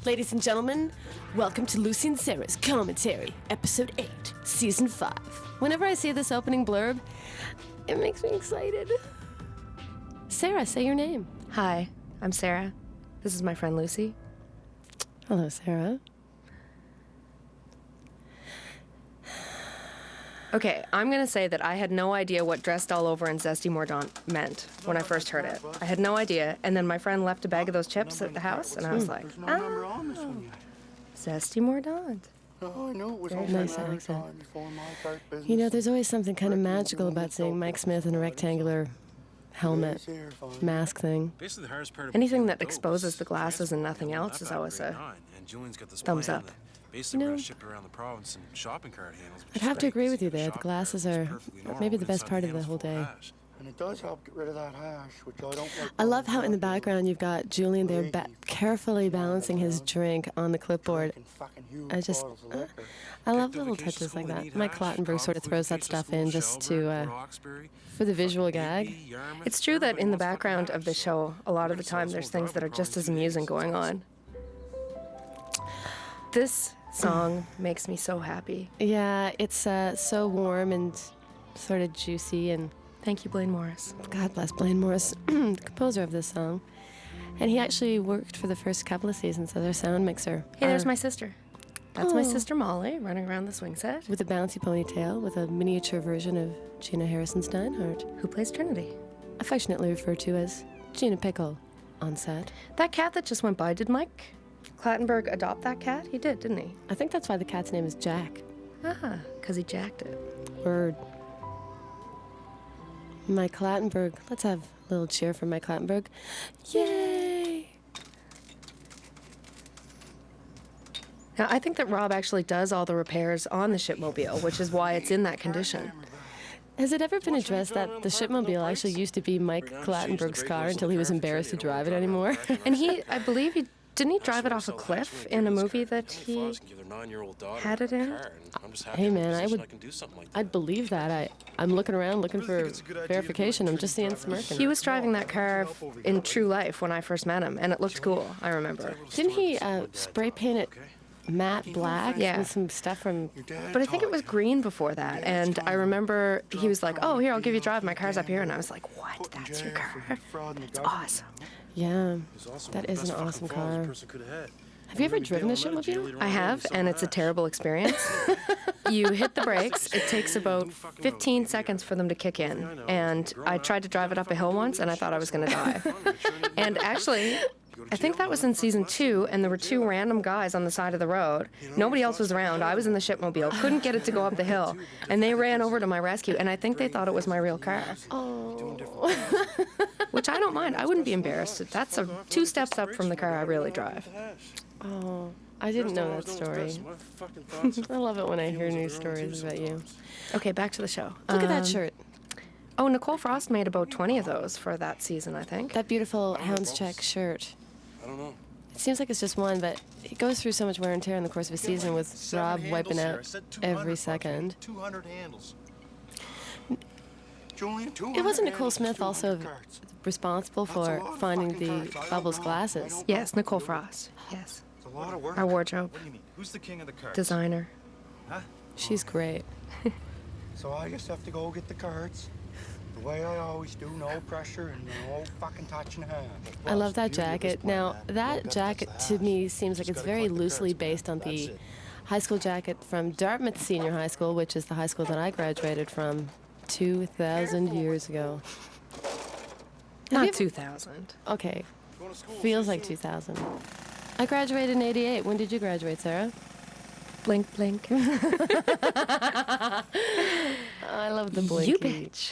Ladies and gentlemen, welcome to Lucy and Sarah's Commentary, Episode 8, Season 5. Whenever I see this opening blurb, it makes me excited. Sarah, say your name. Hi, I'm Sarah. This is my friend Lucy. Hello, Sarah. Okay, I'm gonna say that I had no idea what dressed all over and Zesty Mordant meant when I first heard it. I had no idea, and then my friend left a bag of those chips at the house, and I was like, Zesty Mordant. Oh, I knew it was Very over nice a long accent. time before my cart business. You know, there's always something kind of magical about seeing Mike Smith in a rectangular helmet, mask thing. Anything that exposes the glasses and nothing else is always a thumbs up. You know, I'd have to agree with you there. The glasses are maybe the best part of the whole day. And it does help get rid of that hash, which I don't like. I love how in the background you've got Julian there carefully balancing his drink on the clipboard. I love little touches like that. Mike Clattenburg sort of throws that stuff in just to, for the visual gag. It's true that in the background of the show, a lot of the time there's things that are just as amusing going on. This song makes me so happy. Yeah, it's so warm and sort of juicy, and Thank you, Blaine Morris. God bless Blaine Morris, the composer of this song. And he actually worked for the first couple of seasons as our sound mixer. Hey, there's my sister. That's my sister Molly, running around the swing set. With a bouncy ponytail, with a miniature version of Gina Harrison Steinhardt, Who plays Trinity. affectionately referred to as Gina Pickle on set. That cat that just went by, did Mike Clattenburg adopt that cat? He did, didn't he? I think that's why the cat's name is Jack. Ah, because he jacked it. Word. Mike Clattenburg. Let's have a little cheer for Mike Clattenburg. Yay! Now, I think that Rob actually does all the repairs on the shipmobile, which is why it's in that condition. Has it ever been addressed that the shipmobile actually used to be Mike Clattenburg's car until he was embarrassed to drive it anymore? And I believe didn't he drive it off a cliff in a movie that he had it in? Hey man, I'd believe that. I'm looking around looking for verification. I'm just seeing smirking. He was driving that car in true life when I first met him, and it looked cool, I remember. Didn't he spray paint it matte black with some stuff from... But I think it was green before that, and I remember he was like, oh, here, I'll give you a drive, my car's up here, and I was like, what, that's your car? It's awesome. Yeah, that is an awesome car. Have you ever driven a shipmobile? I have, and it's a terrible experience. You hit the brakes, it takes about 15 seconds for them to kick in, and I tried to drive it up a hill once, and I thought I was going to die. And actually, I think that was in season 2, and there were 2 random guys on the side of the road. Nobody else was around. I was in the shipmobile, couldn't get it to go up the hill, and they ran over to my rescue, and I think they thought it was my real car. Oh. Which I don't mind. I wouldn't be embarrassed. That's 2 steps up from the car I really drive. Oh, I didn't know that story. I love it when I hear new stories about you. Okay, back to the show. Look at that shirt. Oh, Nicole Frost made about 20 of those for that season, I think. That beautiful Hound's Check shirt. I don't know. It seems like it's just one, but it goes through so much wear and tear in the course of a season with Rob wiping out every second. 200 handles. It wasn't Nicole Smith also responsible for finding the Bubbles glasses? Yes, Nicole Frost. Yes. It's a lot of work. Our wardrobe What do you mean? Who's the king of the cards? designer. Huh? She's great. So I just have to go get the cards. The way I always do, no pressure and no fucking touching hands. I love that jacket. Now, that jacket to me seems like it's very loosely based on the high school jacket from Dartmouth Senior High School, which is the high school that I graduated from 2,000 years ago. Not 2000. Okay, feels like 2000. I graduated in 88. When did you graduate, Sarah? Blink, blink. I love the blinky. You bitch.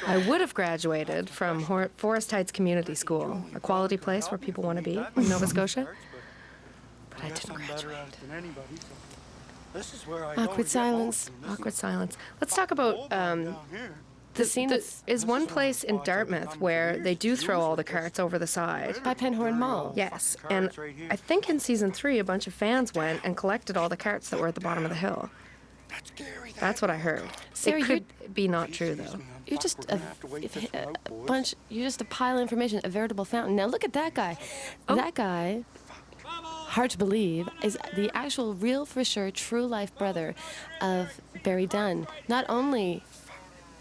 I would have graduated from Forest Heights Community School, a quality place where people want to be in Nova Scotia. But I didn't graduate. Awkward silence. Awkward silence. Let's talk about The scene is one place in Dartmouth where they do throw all the carts over the side. by Penhorn Mall. Yes, and I think in season 3 a bunch of fans went and collected all the carts that were at the bottom of the hill. That's Gary. That's what I heard. Sarah, it could be not true, though. You're just a bunch. You're just a pile of information, a veritable fountain. Now look at that guy. That guy, hard to believe, is the actual, real, for sure, true life brother of Barry Dunn. Not only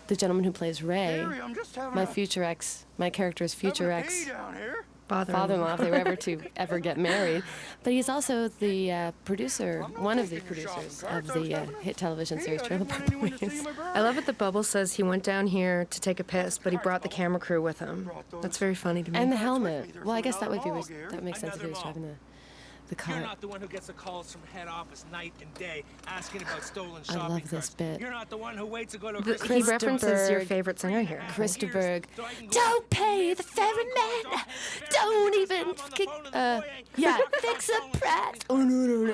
the gentleman who plays Ray, Gary, I'm just having my a, future ex, my character's future having a ex pee down here. father-in-law, if they were ever to ever get married. But he's also the producer, one of the producers of the hit television series Trailer Park Boys. I love it that Bubbles says he went down here to take a piss, but he brought the camera crew with him. That's very funny to me. And the helmet. Well, I guess that would be that makes sense if he was driving the You're car. not the one who gets the calls from head office night and day asking about stolen I shopping love this carts. bit. You're not the one who waits to go to a He Christmas references your Berg. favorite singer here. Krista Berg. Don't pay the ferryman. Don't even fix a price. Oh, no.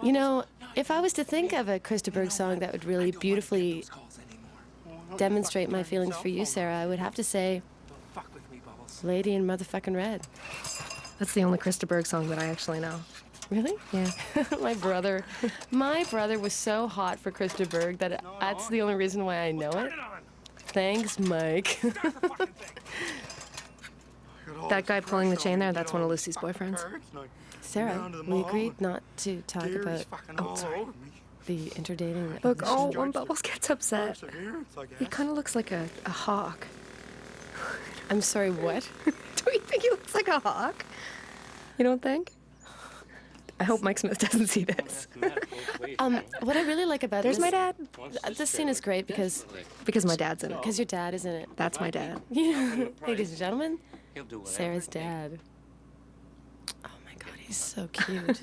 You know, if I was to think of a Krista Berg song that would really beautifully demonstrate my feelings for you, Sarah, I would have to say Fuck with me, Bubbles. Lady in Motherfucking Red. That's the only Krista Berg song that I actually know. Really? Yeah. My brother was so hot for Krista Berg that that's the only reason why I know it. Thanks, Mike. That guy pulling the chain there, that's one of Lucy's boyfriends. Sarah, we agreed not to talk about the interdating of Look, the oh, show. when Bubbles gets upset, he kind of looks like a hawk. I'm sorry, what? Don't you think he looks like a hawk? You don't think? I hope Mike Smith doesn't see this. What I really like about There's this, my dad. This scene is great because My dad's in it. your dad is in it. That's my dad. Ladies and gentlemen, Sarah's dad. Oh my God, he's so cute.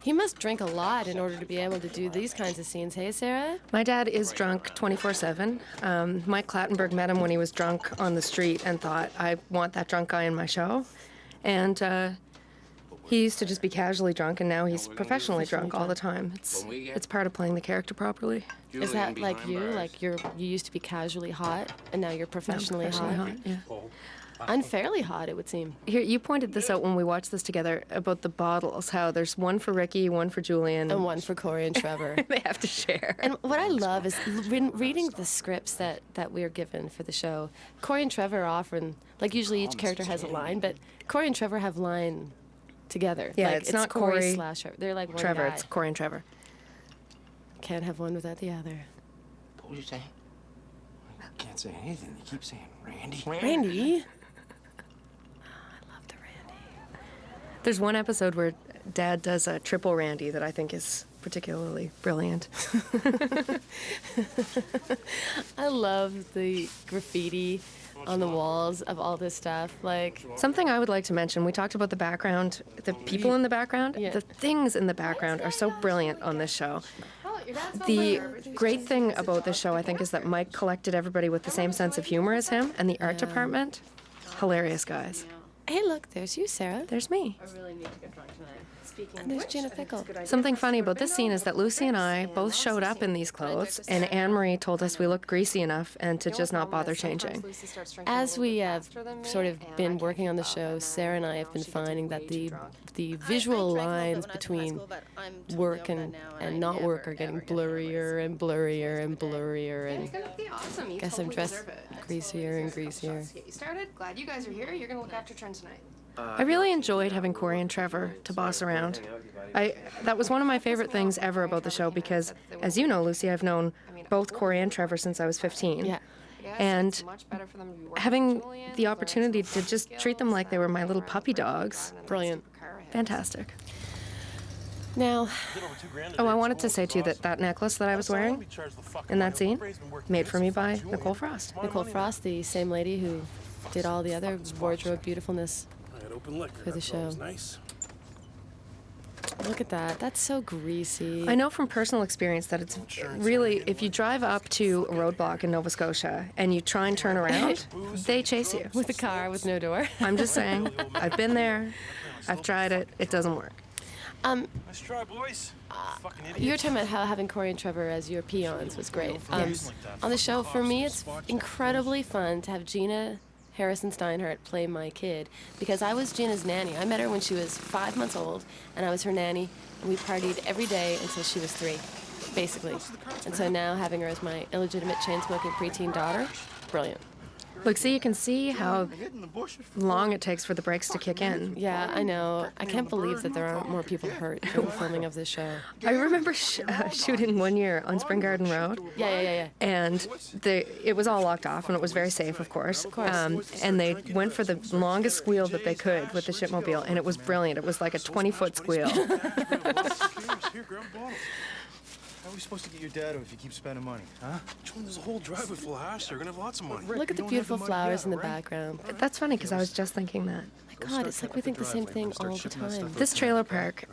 He must drink a lot in order to be able to do these kinds of scenes. Hey, Sarah? My dad is drunk 24/7. Mike Clattenburg met him when he was drunk on the street and thought, I want that drunk guy in my show. And he used to just be casually drunk, and now he's professionally drunk all the time. It's part of playing the character properly. Is that like you? Like you used to be casually hot, and now you're professionally hot? Yeah. Unfairly hot, it would seem. Here, you pointed this out when we watched this together about the bottles, how there's one for Ricky, one for Julian. And one for Corey and Trevor. They have to share. And what I love is reading the scripts that we are given for the show. Corey and Trevor are often, like usually each character has a line, but Corey and Trevor have line together. Yeah, like, it's not Corey slash Trevor. They're like one Trevor, guy. it's Corey and Trevor. Can't have one without the other. What was you saying? I can't say anything. You keep saying Randy. Randy? I love the Randy. There's one episode where Dad does a triple Randy that I think is particularly brilliant. I love the graffiti on the walls of all this stuff. Like, Something I would like to mention, we talked about the background, the people in the background. Yeah. The things in the background are so brilliant on this show. The great thing about this show, I think, is that Mike collected everybody with the same sense of humor as him, and the art department, hilarious guys. hey, look, there's you, Sarah. There's me. I really need to get drunk tonight. And there's Gina Pickle. Something funny about this scene is that Lucy and I both showed up in these clothes, and Anne-Marie told us we looked greasy enough and to just not bother changing. As we have sort of been working on the show, Sarah and I have been finding that the visual lines between work and not work are getting blurrier and blurrier and blurrier, and guess I'm dressed greasier and greasier. You started? Glad you guys are here. You're gonna look after Trent tonight. I really enjoyed having Corey and Trevor to boss around. That was one of my favorite things ever about the show because, as you know, Lucy, I've known both Corey and Trevor since I was 15. Yeah. And having the opportunity to just treat them like they were my little puppy dogs, Brilliant. fantastic. Now, Oh, I wanted to say too that that necklace that I was wearing in that scene, made for me by Nicole Frost. Nicole Frost, the same lady who did all the other wardrobe beautifulness for the show. Nice. Look at that. That's so greasy. I know from personal experience that it's really, if you drive up to a roadblock in Nova Scotia and you try and turn around, they chase you. With a car with no door. I'm just saying, I've been there, I've tried it, it doesn't work. Nice try, boys. Fucking idiot. You were talking about how having Corey and Trevor as your peons was great. On the show, for me, it's incredibly fun to have Gina Harrison Steinhardt play my kid because I was Gina's nanny. I met her when she was 5 months old, and I was her nanny, and we partied every day until she was 3, basically. And so now having her as my illegitimate chain-smoking preteen daughter, brilliant. Look, see, you can see how long it takes for the brakes to kick in. Yeah, I know. I can't believe that there aren't more people hurt during the filming of this show. I remember shooting one year on Spring Garden Road. Yeah. And it was all locked off, and it was very safe, of course. And they went for the longest squeal that they could with the shipmobile, and it was brilliant. It was like a 20-foot squeal. How are we supposed to get your dad if you keep spending money, huh? John, there's a whole driveway full of hash. They're gonna have lots of money. Look at the beautiful flowers in the background. That's funny, because I was just thinking that. My God, it's like we think the same thing all the time. This trailer park,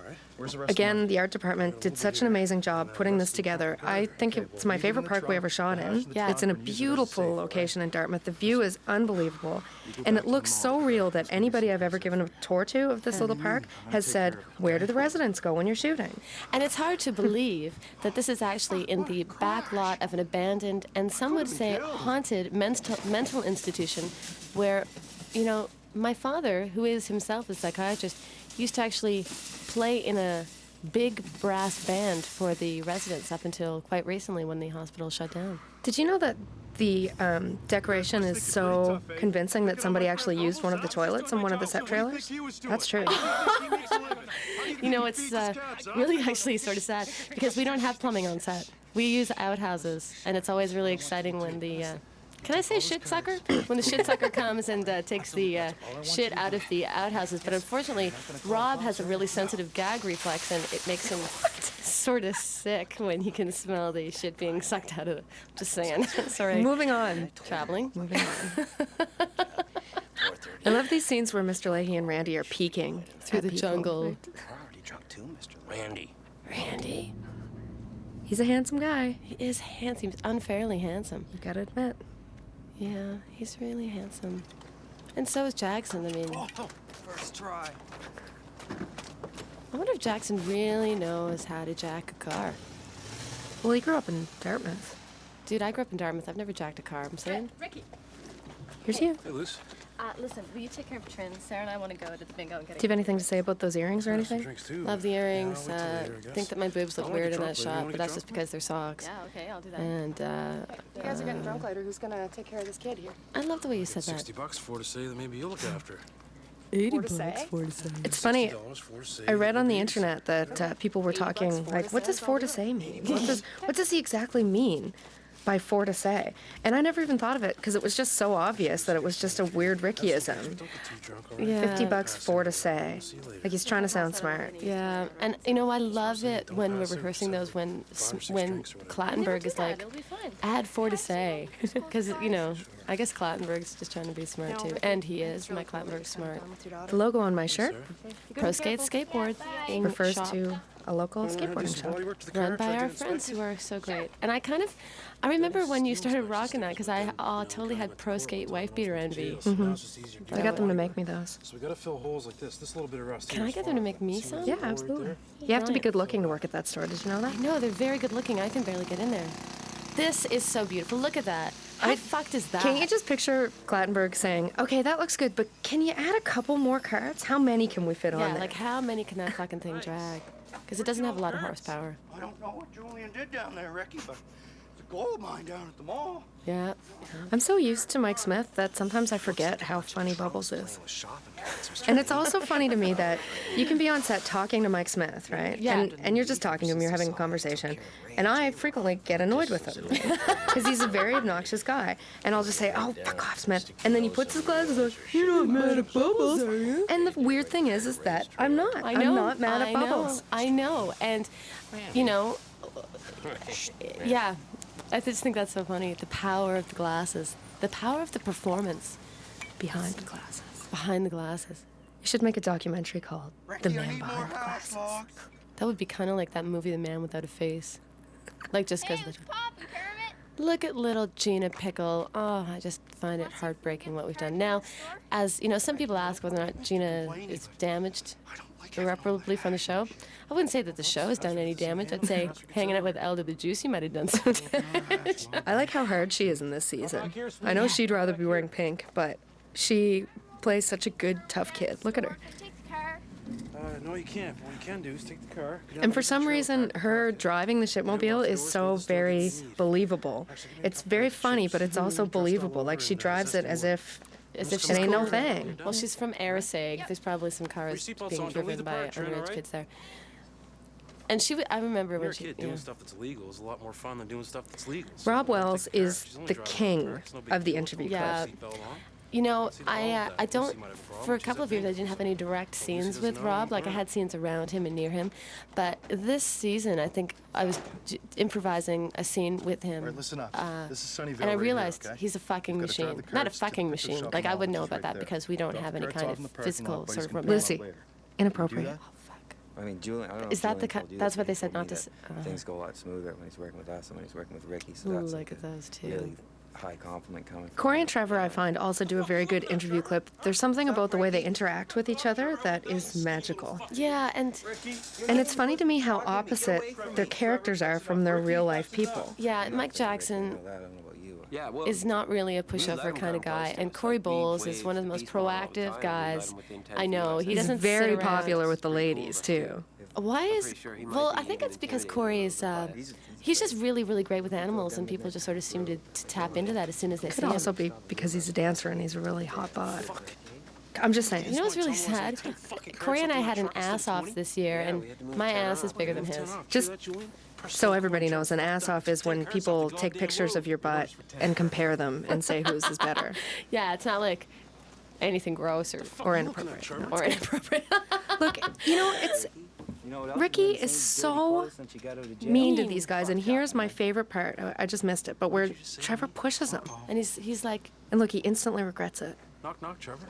again, the art department did such an amazing job putting this together. I think it's my favorite park we ever shot in. Yeah. It's in a beautiful location in Dartmouth. The view is unbelievable. And it looks so real that anybody I've ever given a tour to of this little park has said, where do the residents go when you're shooting? And it's hard to believe that this is actually in the back lot of an abandoned, and some would say haunted, mental institution where, you know, my father, who is himself a psychiatrist, used to actually play in a big brass band for the residents up until quite recently when the hospital shut down. Did you know that the decoration is so convincing that somebody actually used one of the toilets in one of the set trailers? That's true. You know, it's really actually sort of sad because we don't have plumbing on set. We use outhouses, and it's always really exciting when the... Can I say shit sucker? When the shit sucker comes and takes the shit out of the outhouses. But unfortunately, Rob has a really sensitive gag reflex, and it makes him sort of sick when he can smell the shit being sucked out of it. Just saying. Sorry. Moving on. Traveling. Moving on. I love these scenes where Mr. Leahy and Randy are peeking Through at the people. jungle. You're already drunk too, Mr. Randy. Randy. He's a handsome guy. He is handsome. He's unfairly handsome. You gotta admit. Yeah, he's really handsome. And so is Jackson. I mean, First try. I wonder if Jackson really knows how to jack a car. Well, he grew up in Dartmouth. Dude, I grew up in Dartmouth. I've never jacked a car. I'm saying. Ricky, Here's you. Hey, Liz. listen, will you take care of Trin? Sarah and I want to go to the bingo and get Do you have anything to say about those earrings or Some anything? drinks too. Love the earrings. Yeah, I'll wait till later, I guess. Think that my boobs look I wanna weird get in that drunk later. You shot, wanna but get that's drunk? just because they're socks. Yeah, okay, I'll do that. And You guys are getting drunk later. Who's gonna take care of this kid here? I love the way you said that. $60 for to say that maybe you'll look after. 80 to say? $4 It's funny. $60 for to say I read on the please. internet that people were talking like, what does for to say mean? What does he exactly mean by for to say? And I never even thought of it because it was just so obvious that it was just a weird Rickyism. Don't get too drunk, all right? Yeah. $50 for to say. See you later. Like he's trying to sound smart. Yeah, and you know I love it when we're rehearsing those when Clattenburg is like, It'll be fine. add 4 to say, because you know I guess Clattenburg's just trying to be smart too, and he is. Mike Clattenburg's smart. The logo on my shirt Pro Skate Skateboard refers shop to a local skateboarding shop. run by our friends who are so great. And I remember when you started rocking that because I totally had Pro Skate wife beater envy. I got them to make me those. So we gotta fill holes like this. This little bit of rust. Can I get them to make me some? Yeah, absolutely. You have to be good looking to work at that store. Did you know that? No, they're very good looking. I can barely get in there. This is so beautiful. Look at that. How fucked is that? Can you just picture Clattenburg saying, okay, that looks good, but can you add a couple more carts? How many can we fit on Yeah, there? like how many can that fucking thing drag? Because it doesn't have a lot of horsepower. I don't know what Julian did down there, Ricky, but it's a gold mine down at the mall. Yeah. I'm so used to Mike Smith that sometimes I forget how funny Bubbles is. And it's also funny to me that you can be on set talking to Mike Smith, right? Yeah. And you're just talking to him, you're having a conversation. And I frequently get annoyed with him because he's a very obnoxious guy. And I'll just say, oh, fuck off, Smith. And then he puts his glasses on. You're not mad at Bubbles, are you? And the weird thing is that I'm not. I know. I'm not mad at Bubbles. I know. And, you know, yeah. I just think that's so funny. The power of the glasses. The power of the performance. Behind the glasses. Behind the glasses. You should make a documentary called Ricky, The I Man need more Behind the house Glasses. logs. That would be kind of like that movie, The Man Without a Face. Like just because poppin', Kermit? look at little Gina Pickle. Oh, I just find it heartbreaking what we've done. Now, as you know, some people ask whether or not Gina is damaged irreparably from the show. I wouldn't say that the show has done any damage. I'd say hanging out with Elder the Juicy might have done some damage. I like how hard she is in this season. I know she'd rather be wearing pink, but She plays such a good, tough kid. Look at her. Take the car. No, you can't. What you can do is take the car. Get down And to for the some trailer reason, park, her park it. driving the shipmobile is so very believable. It's very funny, but it's also believable. Like, she drives it as if As if it she's ain't no cool. thing. Well, she's from Arisig. There's probably some cars Your seatbelt's being on. Don't leave driven the by park, Trent, underage alright? kids there. And I remember When when you're a she, kid, doing stuff that's illegal is a lot more fun than doing stuff that's legal. So Rob take Wells the car. is She's only the driving king the car. It's no big of the deal. interview Yeah. clip. Seatbelt on. you know, What's he wrong with I that? don't, Lucy might have a problem. for a She's couple a of years, I baby. didn't have any direct Lucy scenes doesn't with know. Rob. Like, I Right. had scenes around him and near him. But this season, I think I was improvising a scene with him. All right, listen up. This is Sunnyvale And I right here, realized okay? he's a fucking You've gotta drive machine. the Not a carts to fucking the machine. shopping Like, I mall, would which know is about right that there. because we don't Drop have the any carts kind off in the of parking lot, physical buddies sort of can pick 'em up Lucy. later. Inappropriate. I mean, Julian, I don't know Is if that the Julian ki- told you that's this, what but they he said told me not to that s- things go a lot smoother when he's working with us than when he's working with Ricky, so Ooh, that's look like at those two. really high compliment coming from Corey him. and Trevor, I find, also do a very good interview clip. There's something about the way they interact with each other that is magical. Yeah, and And it's funny to me how opposite their characters are from their real life people. yeah, I'm not Mike saying Ricky, Jackson I know that, I don't know about you. Yeah, well, is not really a we let pushover him kind of come guy, close to and us, Corey like being Bowles is waved one of to the most peace model all the proactive time, we let guys him within 10 I feet of know. us. He He's doesn't very sit around. popular with the Pretty cool ladies, of us, too. Why I'm is? pretty sure he might Well, be I think even it's because intimidated Corey a is. little bit by it. He's just really, really great with animals, and people just sort of seem to tap into that as soon as they see Could also him. be because he's a dancer and he's a really hot bod. I'm just saying. You know what's really sad? Corey and I had an ass off this year, and my ass is bigger than his. Just so everybody knows, an ass off is when people take pictures of your butt and compare them and say whose is better. Yeah, it's not like anything gross or inappropriate. Or inappropriate. Look, you know, it's You know what else Ricky been is saying? so Dirty clothes since you got out of jail? mean to these guys, and here's my favorite part. I just missed it, but where Trevor pushes him. And he's like, And look, he instantly regrets it. Knock, knock, Trevor.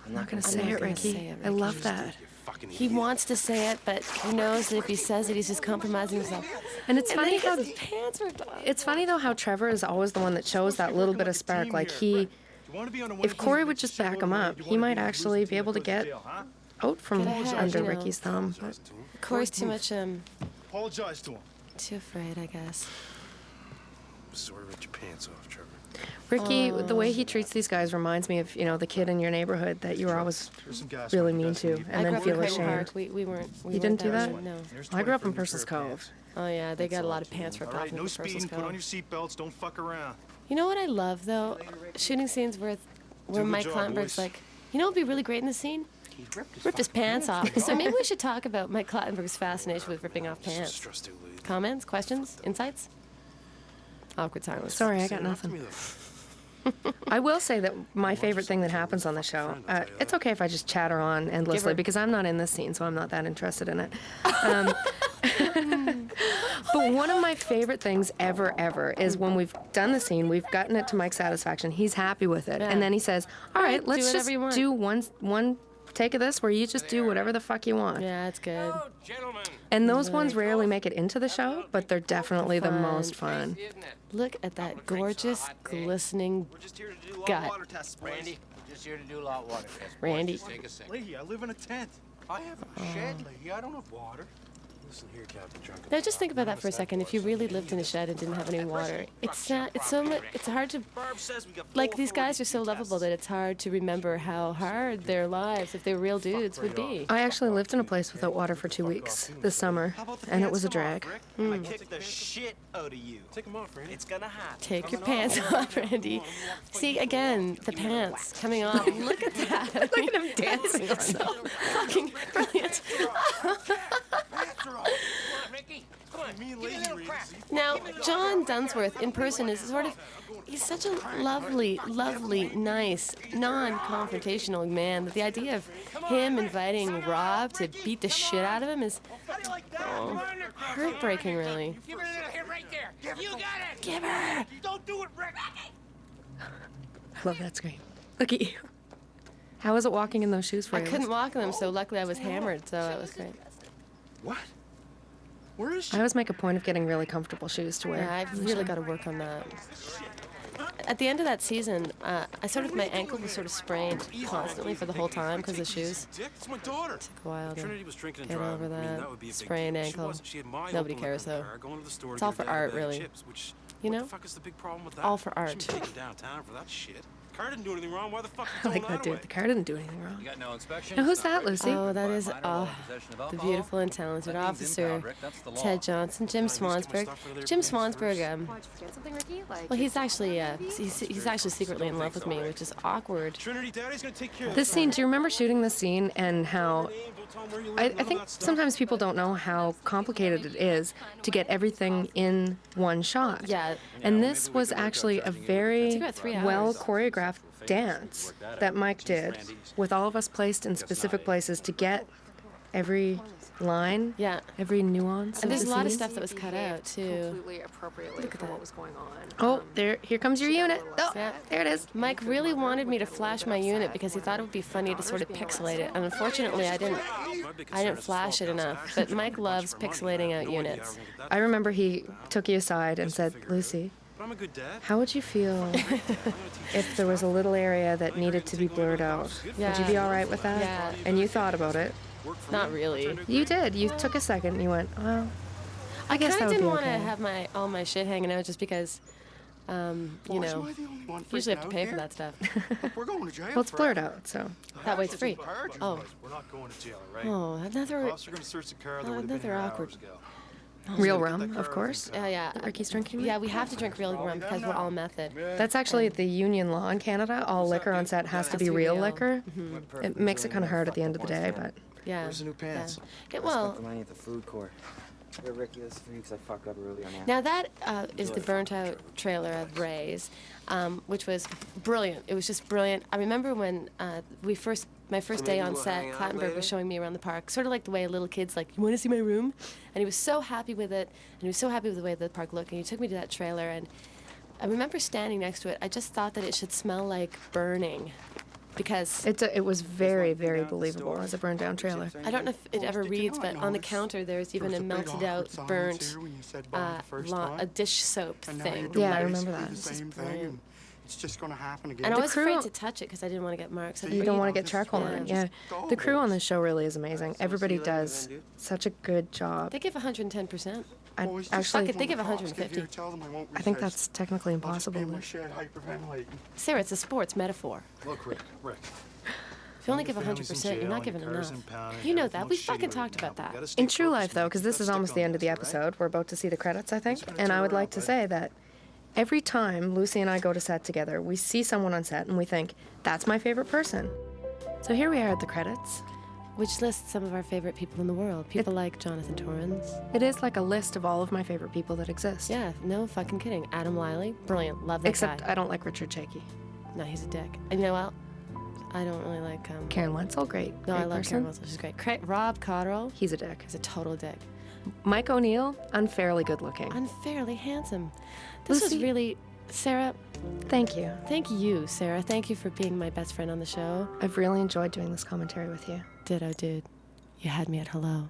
I'm not gonna I'm say not it, gonna Ricky. say it, I Ricky. love that. You fucking he idiot. wants to say it, but he knows that if he says it, he's just compromising himself. And it's And then funny he how gets his pants ripped off. it's funny though how Trevor is always the one that shows that little bit of spark. Like if Corey would just back him up, he might actually be able to get out from Get ahead, under you know. Ricky's thumb. Corey's too much Apologize to him. too afraid, I guess. Sorry, rip your pants off, Trevor. Ricky, the way he treats these guys reminds me of, you know, the kid in your neighborhood that you were always Here's some gas really money, you mean guys to can keep. and I then grew up feel in Creighton ashamed. Park. We weren't. You didn't do that? way. No. Here's I grew 20 up for in a new Purses pair of Cove. pants. Oh yeah, they got a lot of pants ripped All off right, in no the Purses speeding. Put on Cove. your seatbelts. Don't fuck around. You know what I love though? Shooting scenes where Do a Mike good job, Clattenburg's boys. like, you know what'd be really great in this scene? Ripped his pants off. So maybe we should talk about Mike Clattenburg's fascination with ripping off pants. Stressed too late. Comments, questions, insights? Awkward silence. Sorry, I got Say it after nothing. me, though. I will say that my favorite thing that happens on the show, it's okay if I just chatter on endlessly because I'm not in this scene, so I'm not that interested in it. But one of my favorite things ever is when we've done the scene, we've gotten it to Mike's satisfaction, he's happy with it, Yeah. and then he says, all right, do let's whatever just you want." do one take of this where you just do whatever the fuck you want. Yeah, it's good. Gentlemen, And those ones rarely make it into the show, but they're definitely the most fun. isn't it? Look at that gorgeous, glistening We're just here to do Gut. water tests, boys. Randy, we're just here to do a lot of water tests. Randy. Just take a second. Leahy, I live in a tent. I have a shed, Leahy. I don't have water. Listen here, Captain Drunk. Now just think about that for a second. If you really lived in a shed and didn't have any water, it's so much. It's hard to. Barb says we got Like full these guys authority are to so do lovable that it's hard to remember how hard their lives, if they were real dudes, would be. I actually lived in a place without water for 2 weeks this summer, How about the and it pants was a come off, drag. Rick? I kicked the shit out of you. Take them off, Randy. It's gonna happen. Take your pants off, Randy. See again, the pants coming off. Look at that. Look at him dancing. So fucking brilliant. Ricky, come on, Me and give me a Leahy little were crack. Now, John Dunsworth in person is sort of. He's such a lovely, lovely, nice, non-confrontational man that the idea of him inviting Rob to beat the shit out of him is heartbreaking, really. Give her a little hit right there. You got it. Give her. Don't do it, Rick. I love that scream. Look at you. How was it walking in those shoes for I you? couldn't walk in them, so luckily I was hammered, so it was great. What? Where is she? I always make a point of getting really comfortable shoes to wear. Yeah, I've really got to work on that. At the end of that season, my ankle was sort of sprained constantly for the whole time because of shoes. Dick, it's my daughter. Took a while to Trinity was drinking and get driving. over I mean, that. that would be a big Sprained deal. She ankle. wasn't. She had my Nobody open cares, lip in though. the car, going to the store It's to all get for a bag art, of really. chips, which, You what know? the fuck is the big problem with that? All for Shouldn't art. be taken downtown for that shit. Car didn't do anything wrong. Why the fuck I you like throwing that that dude. away? The car didn't do anything wrong. You got no inspection. Now, who's that, Lucy? Oh, that is the beautiful and talented officer, Ted Johnson, Jim Swansburg. Jim Swansburg, Something, Ricky? Like, well, he's actually secretly in love with me, which is awkward. Trinity, Daddy's gonna take care of This scene, do you remember shooting this scene and how I think sometimes people don't know how complicated it is to get everything in one shot. Yeah. And this was actually a very about 3 hours. well choreographed dance that Mike did with all of us placed in specific places to get every line, Yeah. every nuance. And there's of a the lot of scene. stuff that was cut out, too. Completely appropriately Look at for that. what was going on. Oh, here comes your unit. Oh, Yeah. there it is. Mike really wanted me to flash my unit because he thought it would be funny to sort of pixelate it. And unfortunately, I didn't flash it enough. But Mike loves pixelating out units. I remember he took you aside and said, Lucy, But I'm a good dad. how would you feel if there was a little area that needed to be blurred out? Would you be all right with that? Yeah. And you thought about it. Not really. You did. You took a second and you went, well, I guess I that would didn't be want to okay. have all my shit hanging out just because, you Why am know, I the only one usually freaking have to out pay for here? that stuff. Look, we're going to jail. Well, it's blurred out, so. That way it's free. Oh, We're not going to jail, right? oh, another, Officer gonna search the car that would have been another here awkward. hours ago. Real rum, of course. yeah. That Ricky's drinking? Yeah, we have to drink real rum because we're all method. That's actually the union law in Canada. All liquor on set has to be real liquor. It makes it kind of hard at the end of the day, but Yeah. Where's the new pants? Yeah, I well, spent the money at the food court. Yeah, Ricky, this is for you because I fucked up early on that. now that is the burnt out trailer of Ray's, which was brilliant. It was just brilliant. I remember when my first day on set, Clattenburg was showing me around the park, sort of like the way little kids like, you want to see my room? And he was so happy with it, and he was so happy with the way the park looked, and he took me to that trailer, and I remember standing next to it. I just thought that it should smell like burning, because it was very, very believable as a burned down trailer. I don't know if it ever Did you reads, not but on the notice counter there's even there a was big melted awkward out, silence burnt here when you said bye the first time? a dish soap And now thing. you're doing Yeah, I remember basically that. the This same thing, brilliant. and it's just going to happen again. And I The was crew- afraid to touch it because I didn't want to get marks. You don't want to get Just charcoal go on it, and yeah. just The go. crew on this show really is amazing. Everybody does such a good job. They give 110%. I Boys, just actually, Fuck it, they give when the cops get 150. here, tell them I won't I think resist. that's technically I'll just impossible. be in my but- shed hyperventilating. Sarah, it's a sports metaphor. Look, Rick. If you only give Family's in 100%, you're jail not and giving your car's enough. impounded, You know everything that. We looks shitty fucking right talked now. about that. We gotta stay In true focused life, and though, keep because this that is stick almost on the end of the this, all right? episode, we're about to see the credits, I think. gonna And I turn would like around, to bud. say that every time Lucy and I go to set together, we see someone on set and we think, that's my favorite person. So here we are at the credits. Which lists some of our favorite people in the world. People like Jonathan Torrens. It is like a list of all of my favorite people that exist. Yeah, no fucking kidding. Adam Liley, brilliant. Love that Except guy. I don't like Richard Chaikey. No, he's a dick. And you know what? I don't really like Karen Wenzel, great. No, I great love person. Karen Russell. She's great. Rob Cotterill He's a dick. is a total dick. Mike O'Neill, unfairly good looking. Unfairly handsome. This was Lucy- really... Sarah, Thank you. thank you, Sarah. Thank you for being my best friend on the show. I've really enjoyed doing this commentary with you. Ditto, dude. You had me at hello.